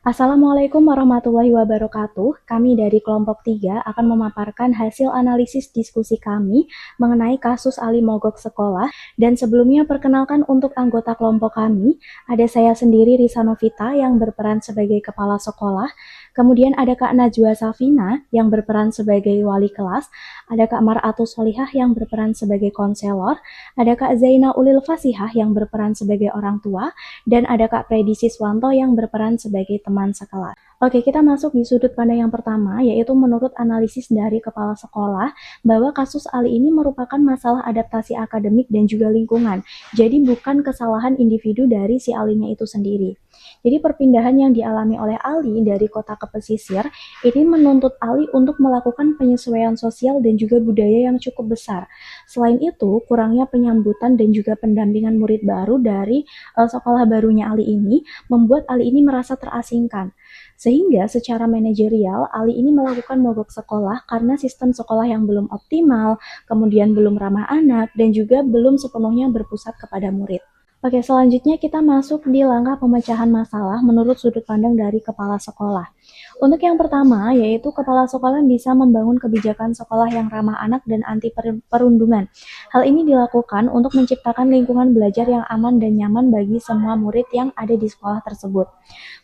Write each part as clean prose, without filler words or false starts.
Assalamualaikum warahmatullahi wabarakatuh. Kami dari kelompok 3 akan memaparkan hasil analisis diskusi kami mengenai kasus Ali mogok sekolah. Dan sebelumnya perkenalkan untuk anggota kelompok kami, ada saya sendiri Risa Novita yang berperan sebagai kepala sekolah. Kemudian ada Kak Najwa Safina yang berperan sebagai wali kelas, ada Kak Mar'atus Solihah yang berperan sebagai konselor, ada Kak Zaina Ulil Fasihah yang berperan sebagai orang tua, dan ada Kak Predi Siswanto yang berperan sebagai teman sekelas. Oke, kita masuk di sudut pandang yang pertama, yaitu menurut analisis dari kepala sekolah, bahwa kasus Ali ini merupakan masalah adaptasi akademik dan juga lingkungan. Jadi bukan kesalahan individu dari si Alinya itu sendiri. Jadi perpindahan yang dialami oleh Ali dari kota ke pesisir, ini menuntut Ali untuk melakukan penyesuaian sosial dan juga budaya yang cukup besar. Selain itu, kurangnya penyambutan dan juga pendampingan murid baru dari sekolah barunya Ali ini membuat Ali ini merasa terasingkan. Sehingga secara manajerial, Ali ini melakukan mogok sekolah karena sistem sekolah yang belum optimal, kemudian belum ramah anak, dan juga belum sepenuhnya berpusat kepada murid. Oke, selanjutnya kita masuk di langkah pemecahan masalah menurut sudut pandang dari kepala sekolah. Untuk yang pertama, yaitu kepala sekolah bisa membangun kebijakan sekolah yang ramah anak dan anti perundungan. Hal ini dilakukan untuk menciptakan lingkungan belajar yang aman dan nyaman bagi semua murid yang ada di sekolah tersebut.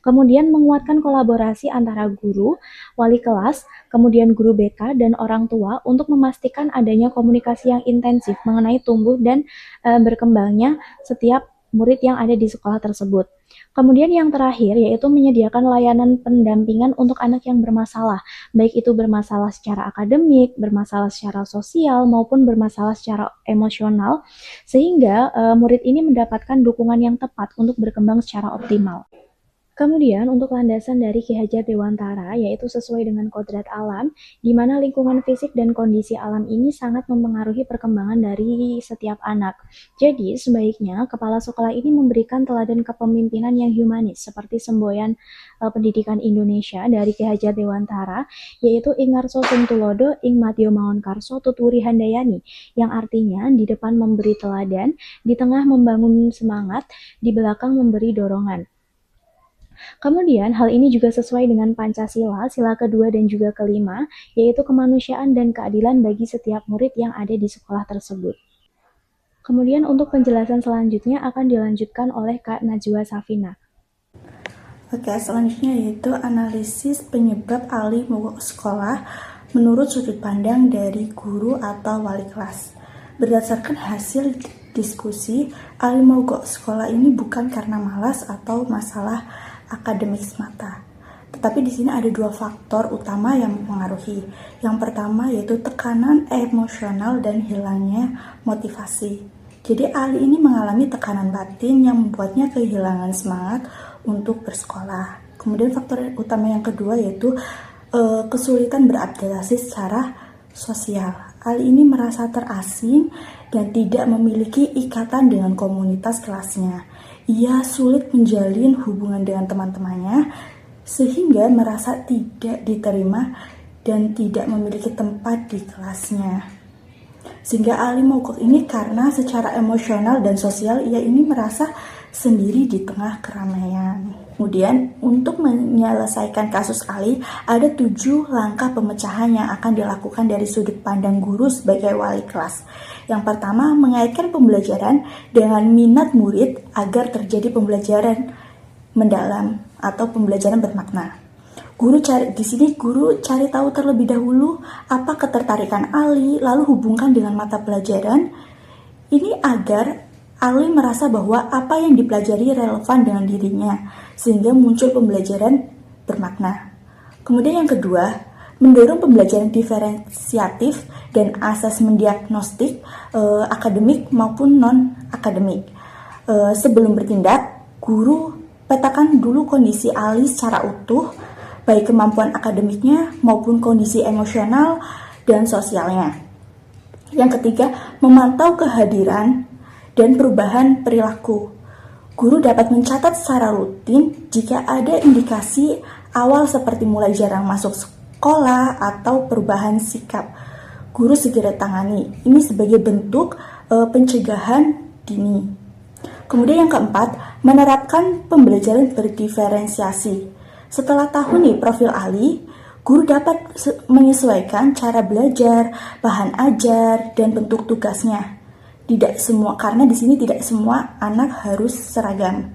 Kemudian menguatkan kolaborasi antara guru, wali kelas, kemudian guru BK, dan orang tua untuk memastikan adanya komunikasi yang intensif mengenai tumbuh dan berkembangnya setiap murid yang ada di sekolah tersebut. Kemudian yang terakhir yaitu menyediakan layanan pendampingan untuk anak yang bermasalah, baik itu bermasalah secara akademik, bermasalah secara sosial, maupun bermasalah secara emosional, sehingga murid ini mendapatkan dukungan yang tepat untuk berkembang secara optimal. Kemudian untuk landasan dari Ki Hajar Dewantara yaitu sesuai dengan kodrat alam, di mana lingkungan fisik dan kondisi alam ini sangat mempengaruhi perkembangan dari setiap anak. Jadi sebaiknya kepala sekolah ini memberikan teladan kepemimpinan yang humanis seperti semboyan pendidikan Indonesia dari Ki Hajar Dewantara, yaitu Ingarso Sumtulodo Ing Madyo Mangun Karso Tuturi Handayani, yang artinya di depan memberi teladan, di tengah membangun semangat, di belakang memberi dorongan. Kemudian, hal ini juga sesuai dengan Pancasila, sila kedua dan juga kelima, yaitu kemanusiaan dan keadilan bagi setiap murid yang ada di sekolah tersebut. Kemudian untuk penjelasan selanjutnya akan dilanjutkan oleh Kak Najwa Safina. Oke, selanjutnya yaitu analisis penyebab Ali mogok sekolah menurut sudut pandang dari guru atau wali kelas. Berdasarkan hasil diskusi, Ali mogok sekolah ini bukan karena malas atau masalah akademik semata. Tetapi di sini ada dua faktor utama yang mempengaruhi. Yang pertama yaitu tekanan emosional dan hilangnya motivasi. Jadi Ali ini mengalami tekanan batin yang membuatnya kehilangan semangat untuk bersekolah. Kemudian faktor utama yang kedua yaitu kesulitan beradaptasi secara sosial. Ali ini merasa terasing dan tidak memiliki ikatan dengan komunitas kelasnya. Ia sulit menjalin hubungan dengan teman-temannya sehingga merasa tidak diterima dan tidak memiliki tempat di kelasnya. Sehingga Ali mogok ini karena secara emosional dan sosial ia ini merasa sendiri di tengah keramaian. Kemudian untuk menyelesaikan kasus Ali ada 7 langkah pemecahan yang akan dilakukan dari sudut pandang guru sebagai wali kelas. Yang pertama, mengaitkan pembelajaran dengan minat murid agar terjadi pembelajaran mendalam atau pembelajaran bermakna. Guru cari tahu terlebih dahulu apa ketertarikan Ali, lalu hubungkan dengan mata pelajaran. Ini agar Ali merasa bahwa apa yang dipelajari relevan dengan dirinya, sehingga muncul pembelajaran bermakna. Kemudian yang kedua, mendorong pembelajaran diferensiatif dan asesmen diagnostik akademik maupun non-akademik. Sebelum bertindak, guru petakan dulu kondisi Ali secara utuh, baik kemampuan akademiknya maupun kondisi emosional dan sosialnya. Yang ketiga, memantau kehadiran dan perubahan perilaku. Guru dapat mencatat secara rutin jika ada indikasi awal seperti mulai jarang masuk sekolah atau perubahan sikap. Guru segera tangani. Ini sebagai bentuk pencegahan dini. Kemudian yang keempat, menerapkan pembelajaran berdiferensiasi. Setelah tahu nih profil Ali, guru dapat menyesuaikan cara belajar, bahan ajar, dan bentuk tugasnya. Tidak semua, karena di sini tidak semua anak harus seragam.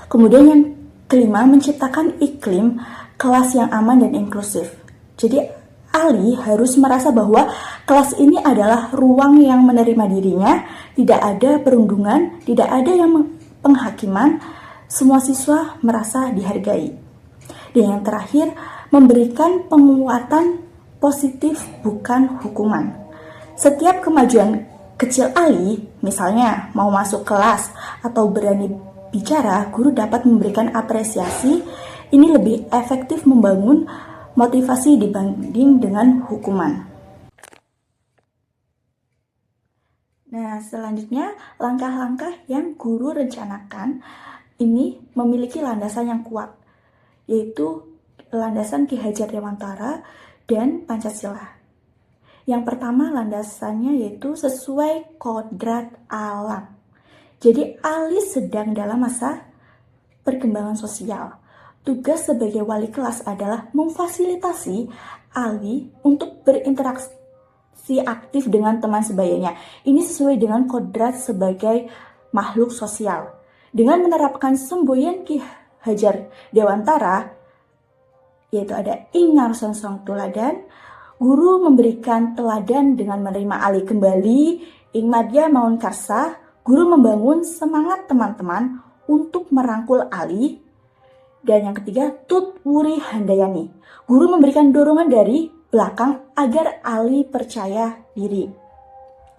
Kemudian yang kelima, menciptakan iklim kelas yang aman dan inklusif. Jadi Ali harus merasa bahwa kelas ini adalah ruang yang menerima dirinya, tidak ada perundungan, tidak ada yang penghakiman, semua siswa merasa dihargai. Dan yang terakhir, memberikan penguatan positif bukan hukuman. Setiap kemajuan kecil Ali, misalnya mau masuk kelas atau berani bicara, guru dapat memberikan apresiasi. Ini lebih efektif membangun motivasi dibanding dengan hukuman. Nah, selanjutnya langkah-langkah yang guru rencanakan ini memiliki landasan yang kuat, yaitu landasan Ki Hajar Dewantara dan Pancasila. Yang pertama landasannya yaitu sesuai kodrat alam. Jadi Ali sedang dalam masa perkembangan sosial. Tugas sebagai wali kelas adalah memfasilitasi Ali untuk berinteraksi aktif dengan teman sebayanya. Ini sesuai dengan kodrat sebagai makhluk sosial. Dengan menerapkan semboyan Ki Hajar Dewantara, yaitu ada Ingar Sonsong Tuladan, guru memberikan teladan dengan menerima Ali kembali, Ing Madya Maun Karsa, guru membangun semangat teman-teman untuk merangkul Ali. Dan yang ketiga, Tut Wuri Handayani. Guru memberikan dorongan dari belakang agar Ali percaya diri.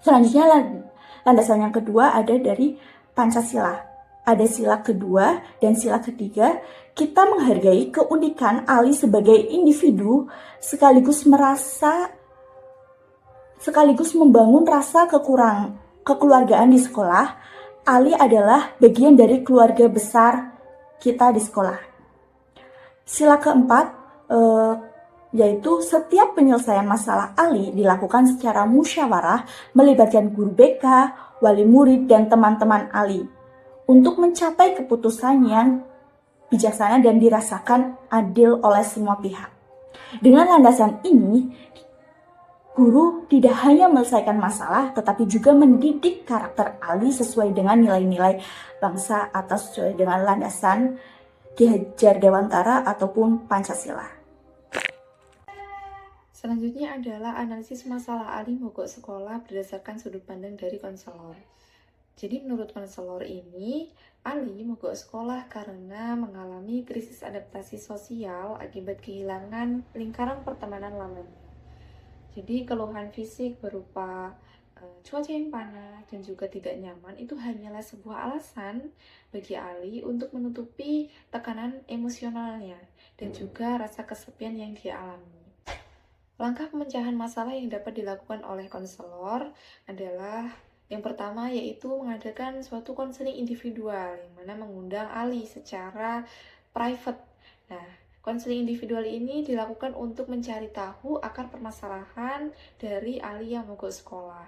Selanjutnya, landasan yang kedua ada dari Pancasila. Ada sila kedua dan sila ketiga. Kita menghargai keunikan Ali sebagai individu sekaligus membangun rasa kekeluargaan di sekolah. Ali adalah bagian dari keluarga besar kita di sekolah. Sila keempat, yaitu setiap penyelesaian masalah Ali dilakukan secara musyawarah melibatkan guru BK, wali murid, dan teman-teman Ali untuk mencapai keputusan yang bijaksana dan dirasakan adil oleh semua pihak. Dengan landasan ini, guru tidak hanya menyelesaikan masalah, tetapi juga mendidik karakter Ali sesuai dengan nilai-nilai bangsa atau sesuai dengan landasan Ki Hajar Dewantara ataupun Pancasila. Selanjutnya adalah analisis masalah Ali mogok sekolah berdasarkan sudut pandang dari konselor. Jadi menurut konselor ini, Ali mogok sekolah karena mengalami krisis adaptasi sosial akibat kehilangan lingkaran pertemanan lamanya. Jadi keluhan fisik berupa cuaca yang panas dan juga tidak nyaman itu hanyalah sebuah alasan bagi Ali untuk menutupi tekanan emosionalnya dan juga rasa kesepian yang dia alami. Langkah pemecahan masalah yang dapat dilakukan oleh konselor adalah yang pertama yaitu mengadakan suatu konseling individual yang mana mengundang Ali secara private. Nah, konseling individual ini dilakukan untuk mencari tahu akar permasalahan dari Ali yang mogok sekolah.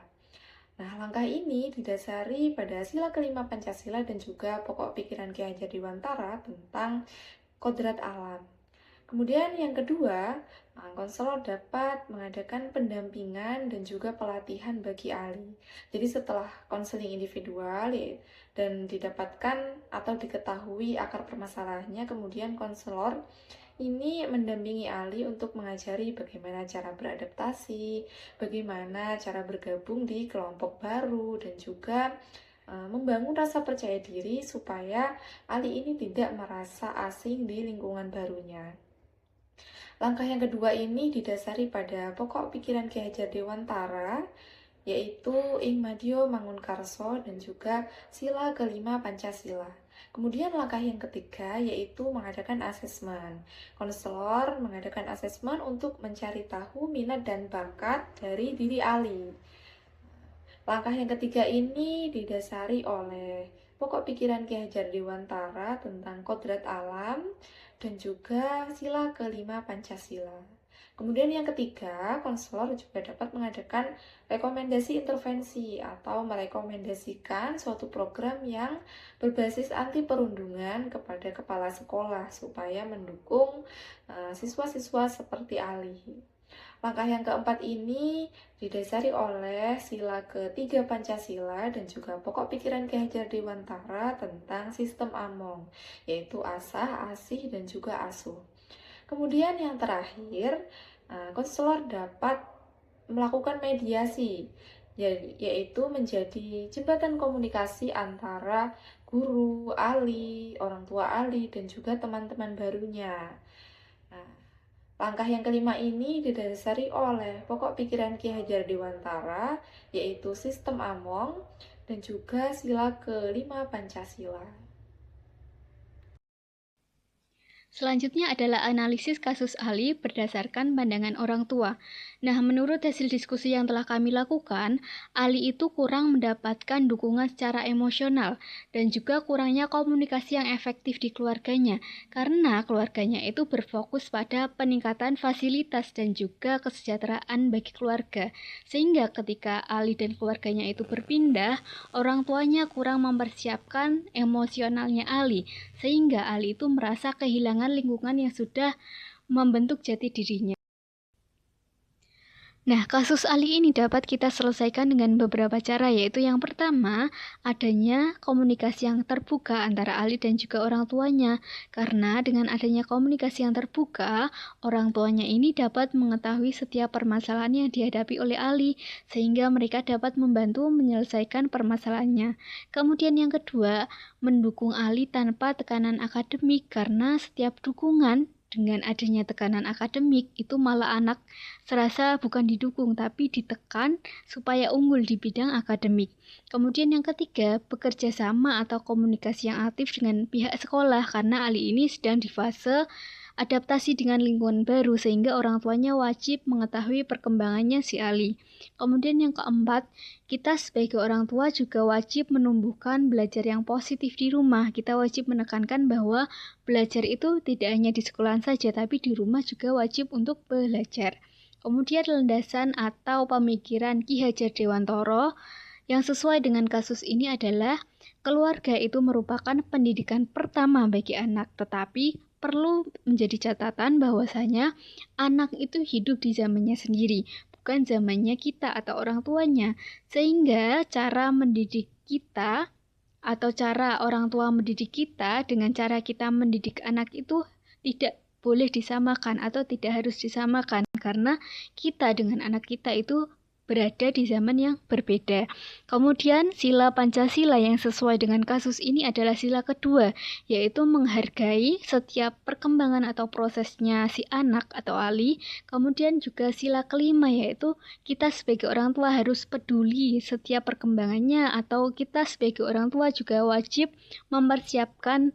Nah, langkah ini didasari pada sila kelima Pancasila dan juga pokok pikiran Ki Hajar Dewantara tentang kodrat alam. Kemudian yang kedua, konselor dapat mengadakan pendampingan dan juga pelatihan bagi Ali. Jadi setelah konseling individual dan didapatkan atau diketahui akar permasalahannya, kemudian konselor ini mendampingi Ali untuk mengajari bagaimana cara beradaptasi, bagaimana cara bergabung di kelompok baru, dan juga membangun rasa percaya diri supaya Ali ini tidak merasa asing di lingkungan barunya. Langkah yang kedua ini didasari pada pokok pikiran Ki Hajar Dewantara, yaitu Ing Madya Mangun Karso dan juga sila kelima Pancasila. Kemudian langkah yang ketiga yaitu mengadakan asesmen. Konselor mengadakan asesmen untuk mencari tahu minat dan bakat dari diri Ali. Langkah yang ketiga ini didasari oleh pokok pikiran Ki Hajar Dewantara tentang kodrat alam dan juga sila kelima Pancasila. Kemudian yang ketiga, konselor juga dapat mengadakan rekomendasi intervensi atau merekomendasikan suatu program yang berbasis anti perundungan kepada kepala sekolah supaya mendukung siswa-siswa seperti Ali. Langkah yang keempat ini didasari oleh sila ketiga Pancasila dan juga pokok pikiran Ki Hajar Dewantara tentang sistem AMONG, yaitu asah, asih, dan juga asuh. Kemudian yang terakhir, konselor dapat melakukan mediasi, yaitu menjadi jembatan komunikasi antara guru, Ali, orang tua Ali, dan juga teman-teman barunya. Nah, langkah yang kelima ini didasari oleh pokok pikiran Ki Hajar Dewantara, yaitu sistem AMONG, dan juga sila kelima Pancasila. Selanjutnya adalah analisis kasus Ali berdasarkan pandangan orang tua. Nah, menurut hasil diskusi yang telah kami lakukan, Ali itu kurang mendapatkan dukungan secara emosional dan juga kurangnya komunikasi yang efektif di keluarganya karena keluarganya itu berfokus pada peningkatan fasilitas dan juga kesejahteraan bagi keluarga. Sehingga ketika Ali dan keluarganya itu berpindah, orang tuanya kurang mempersiapkan emosionalnya Ali sehingga Ali itu merasa kehilangan lingkungan yang sudah membentuk jati dirinya. Nah, kasus Ali ini dapat kita selesaikan dengan beberapa cara, yaitu yang pertama, adanya komunikasi yang terbuka antara Ali dan juga orang tuanya. Karena dengan adanya komunikasi yang terbuka, orang tuanya ini dapat mengetahui setiap permasalahan yang dihadapi oleh Ali, sehingga mereka dapat membantu menyelesaikan permasalahannya. Kemudian yang kedua, mendukung Ali tanpa tekanan akademik, karena setiap dukungan dengan adanya tekanan akademik itu malah anak serasa bukan didukung tapi ditekan supaya unggul di bidang akademik. Kemudian yang ketiga, bekerja sama atau komunikasi yang aktif dengan pihak sekolah karena Ali ini sedang di fase adaptasi dengan lingkungan baru sehingga orang tuanya wajib mengetahui perkembangannya si Ali. Kemudian yang keempat, kita sebagai orang tua juga wajib menumbuhkan belajar yang positif di rumah. Kita wajib menekankan bahwa belajar itu tidak hanya di sekolah saja, tapi di rumah juga wajib untuk belajar. Kemudian landasan atau pemikiran Ki Hajar Dewantara yang sesuai dengan kasus ini adalah keluarga itu merupakan pendidikan pertama bagi anak, tetapi perlu menjadi catatan bahwasanya anak itu hidup di zamannya sendiri, bukan zamannya kita atau orang tuanya. Sehingga cara mendidik kita atau cara orang tua mendidik kita dengan cara kita mendidik anak itu tidak boleh disamakan atau tidak harus disamakan karena kita dengan anak kita itu berada di zaman yang berbeda. Kemudian sila Pancasila yang sesuai dengan kasus ini adalah sila kedua, yaitu menghargai setiap perkembangan atau prosesnya si anak atau Ali. Kemudian juga sila kelima, yaitu kita sebagai orang tua harus peduli setiap perkembangannya atau kita sebagai orang tua juga wajib mempersiapkan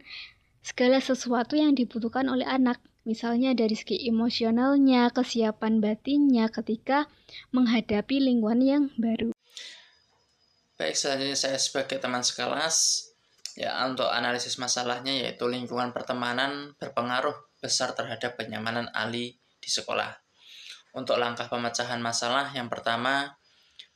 segala sesuatu yang dibutuhkan oleh anak. Misalnya dari segi emosionalnya, kesiapan batinnya ketika menghadapi lingkungan yang baru. Baik, selanjutnya saya sebagai teman sekelas, ya untuk analisis masalahnya yaitu lingkungan pertemanan berpengaruh besar terhadap kenyamanan Ali di sekolah. Untuk langkah pemecahan masalah, yang pertama,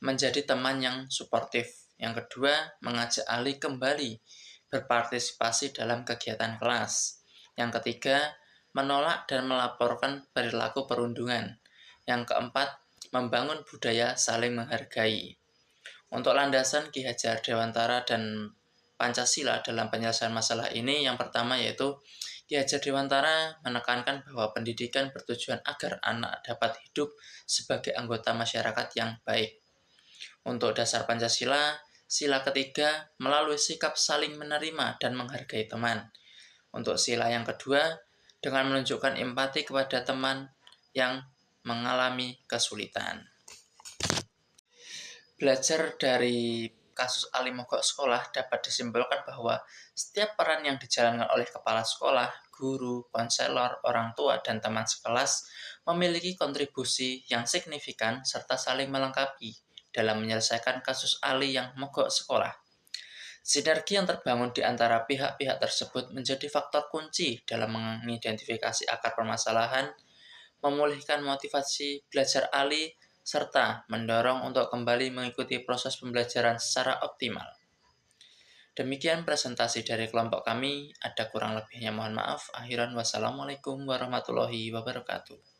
menjadi teman yang suportif. Yang kedua, mengajak Ali kembali berpartisipasi dalam kegiatan kelas. Yang ketiga, menolak dan melaporkan perilaku perundungan. Yang keempat, membangun budaya saling menghargai. Untuk landasan Ki Hajar Dewantara dan Pancasila dalam penyelesaian masalah ini, yang pertama yaitu Ki Hajar Dewantara menekankan bahwa pendidikan bertujuan agar anak dapat hidup sebagai anggota masyarakat yang baik. Untuk dasar Pancasila, sila ketiga melalui sikap saling menerima dan menghargai teman. Untuk sila yang kedua, dengan menunjukkan empati kepada teman yang mengalami kesulitan. Belajar dari kasus Ali mogok sekolah dapat disimpulkan bahwa setiap peran yang dijalankan oleh kepala sekolah, guru, konselor, orang tua, dan teman sekelas memiliki kontribusi yang signifikan serta saling melengkapi dalam menyelesaikan kasus Ali yang mogok sekolah. Sinergi yang terbangun di antara pihak-pihak tersebut menjadi faktor kunci dalam mengidentifikasi akar permasalahan, memulihkan motivasi belajar Ali, serta mendorong untuk kembali mengikuti proses pembelajaran secara optimal. Demikian presentasi dari kelompok kami, ada kurang lebihnya mohon maaf. Akhiran wassalamualaikum warahmatullahi wabarakatuh.